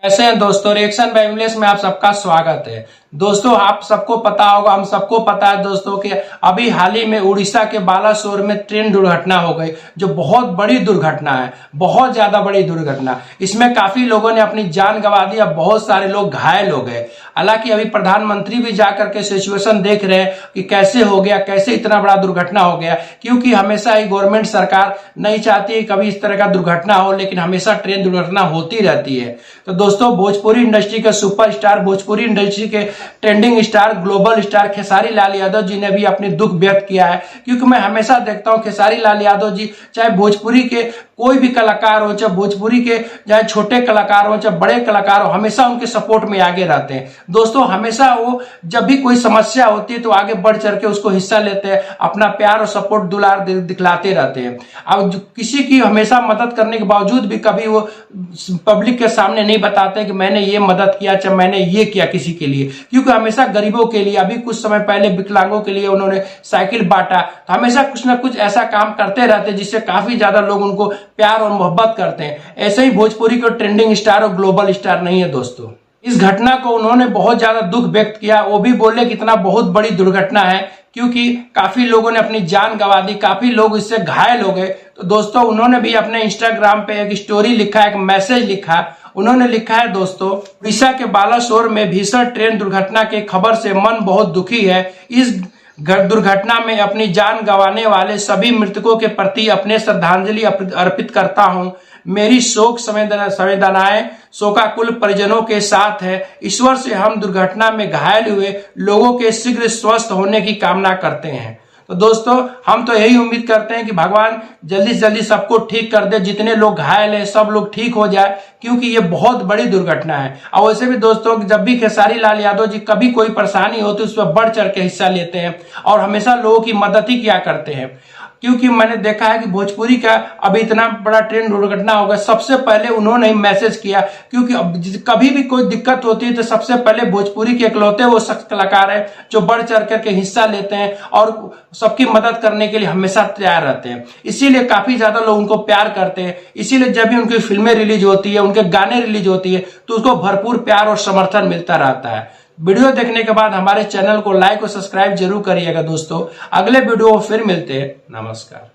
कैसे हैं दोस्तों। रिएक्शन बाय विमलेश में आप सबका स्वागत है। दोस्तों आप सबको पता होगा, हम सबको पता है दोस्तों कि अभी हाल ही में उड़ीसा के बालासोर में ट्रेन दुर्घटना हो गई, जो बहुत बड़ी दुर्घटना है, बहुत ज्यादा बड़ी दुर्घटना। इसमें काफी लोगों ने अपनी जान गंवा दी, अब बहुत सारे लोग घायल हो गए। हालांकि अभी प्रधानमंत्री भी जाकर के सिचुएशन देख रहे हैं कि कैसे हो गया, कैसे इतना बड़ा दुर्घटना हो गया, क्योंकि हमेशा ही गवर्नमेंट सरकार नहीं चाहती है कभी इस तरह का दुर्घटना हो, लेकिन हमेशा ट्रेन दुर्घटना होती रहती है। तो दोस्तों भोजपुरी इंडस्ट्री के सुपरस्टार, भोजपुरी इंडस्ट्री के trending star, global star Khesari Lal Yadav ji ने भी अपनी दुख व्यक्त किया है। क्योंकि मैं हमेशा देखता हूं खेसारी लाल यादव जी चाहे भोजपुरी के कोई भी कलाकार हो, चाहे भोजपुरी के चाहे छोटे कलाकार हो, चाहे बड़े कलाकार हो, हमेशा उनके सपोर्ट में आगे रहते हैं। दोस्तों हमेशा वो जब भी कोई समस्या होती है तो आगे बढ़ चढ़ के उसको हिस्सा लेते हैं, अपना प्यार और सपोर्ट दुलार दिखलाते रहते हैं। अब किसी की हमेशा मदद करने के बावजूद भी कभी वो पब्लिक के सामने नहीं बताते कि मैंने ये मदद किया, चाहे मैंने ये किया किसी के लिए, क्योंकि हमेशा गरीबों के लिए, अभी कुछ समय पहले विकलांगों के लिए उन्होंने साइकिल बांटा, तो हमेशा कुछ ना कुछ ऐसा काम करते रहते हैं जिससे काफी ज्यादा लोग उनको प्यार और मोहब्बत करते हैं। ऐसे ही भोजपुरी को ट्रेंडिंग स्टार और ग्लोबल स्टार नहीं है दोस्तों। इस घटना को उन्होंने बहुत ज्यादा दुख व्यक्त किया, वो भी बोले कि इतना बहुत बड़ी दुर्घटना है, क्योंकि काफी लोगों ने अपनी जान गंवा दी, काफी लोग इससे घायल हो गए। तो दोस्तों उन्होंने भी अपने इंस्टाग्राम पे एक स्टोरी लिखा, एक मैसेज लिखा। उन्होंने लिखा है, दोस्तों उड़ीसा के बालासोर में भीषण ट्रेन दुर्घटना की खबर से मन बहुत दुखी है। इस दुर्घटना में अपनी जान गंवाने वाले सभी मृतकों के प्रति अपने श्रद्धांजलि अर्पित करता हूं। मेरी शोक संवेदनाएं शोकाकुल परिजनों के साथ है। ईश्वर से हम दुर्घटना में घायल हुए लोगों के शीघ्र स्वस्थ होने की कामना करते हैं। तो दोस्तों हम तो यही उम्मीद करते हैं कि भगवान जल्दी से जल्दी सबको ठीक कर दे, जितने लोग घायल हैं सब लोग ठीक हो जाए, क्योंकि ये बहुत बड़ी दुर्घटना है। और वैसे भी दोस्तों जब भी खेसारी लाल यादव जी कभी कोई परेशानी होती है उस पर बढ़ चढ़ के हिस्सा लेते हैं और हमेशा लोगों की मदद ही किया करते हैं। क्योंकि मैंने देखा है कि भोजपुरी का अभी इतना बड़ा ट्रेन दुर्घटना होगा, सबसे पहले उन्होंने ही मैसेज किया, क्योंकि कभी भी कोई दिक्कत होती है तो सबसे पहले भोजपुरी के इकलौते वो शख्स कलाकार है जो बढ़ चढ़ करके हिस्सा लेते हैं और सबकी मदद करने के लिए हमेशा तैयार रहते हैं। इसीलिए काफी ज्यादा लोग उनको प्यार करते हैं। इसीलिए जब भी उनकी फिल्में रिलीज होती है, उनके गाने रिलीज होती है, तो उसको भरपूर प्यार और समर्थन मिलता रहता है। वीडियो देखने के बाद हमारे चैनल को लाइक और सब्सक्राइब जरूर करिएगा दोस्तों। अगले वीडियो फिर मिलते हैं। नमस्कार।